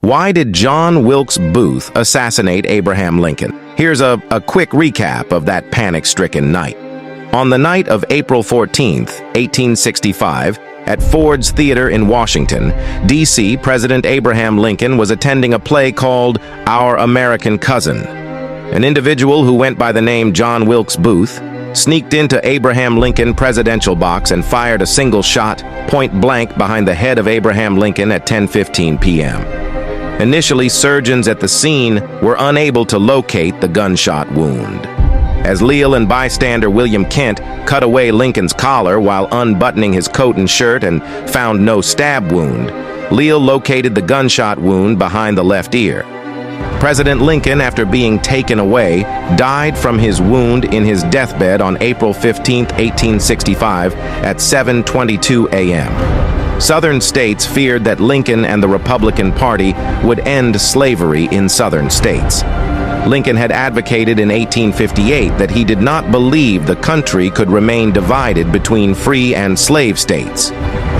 Why did John Wilkes Booth assassinate Abraham Lincoln? Here's a quick recap of that panic-stricken night. On the night of April 14th, 1865, at Ford's Theater in Washington, D.C., President Abraham Lincoln was attending a play called Our American Cousin. An individual who went by the name John Wilkes Booth sneaked into Abraham Lincoln presidential box and fired a single shot, point blank, behind the head of Abraham Lincoln at 10:15 p.m. Initially, surgeons at the scene were unable to locate the gunshot wound. As Leal and bystander William Kent cut away Lincoln's collar while unbuttoning his coat and shirt and found no stab wound, Leal located the gunshot wound behind the left ear. President Lincoln, after being taken away, died from his wound in his deathbed on April 15, 1865, at 7:22 a.m. Southern states feared that Lincoln and the Republican Party would end slavery in Southern states. Lincoln had advocated in 1858 that he did not believe the country could remain divided between free and slave states.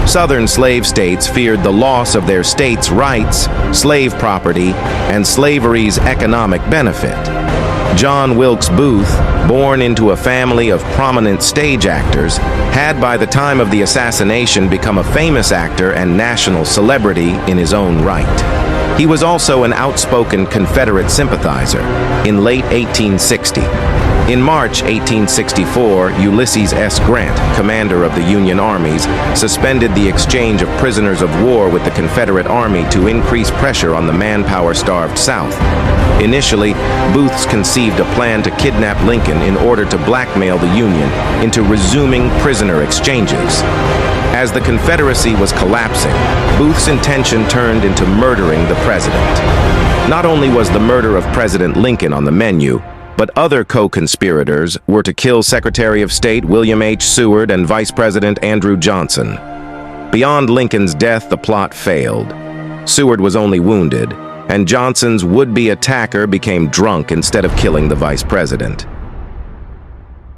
Southern slave states feared the loss of their states' rights, slave property, and slavery's economic benefit. John Wilkes Booth, born into a family of prominent stage actors, had by the time of the assassination become a famous actor and national celebrity in his own right. He was also an outspoken Confederate sympathizer in late 1860. In March 1864, Ulysses S. Grant, commander of the Union armies, suspended the exchange of prisoners of war with the Confederate Army to increase pressure on the manpower-starved South. Initially, Booth's conceived a plan to kidnap Lincoln in order to blackmail the Union into resuming prisoner exchanges. As the Confederacy was collapsing, Booth's intention turned into murdering the president. Not only was the murder of President Lincoln on the menu, but other co-conspirators were to kill Secretary of State William H. Seward and Vice President Andrew Johnson. Beyond Lincoln's death, the plot failed. Seward was only wounded, and Johnson's would-be attacker became drunk instead of killing the vice president.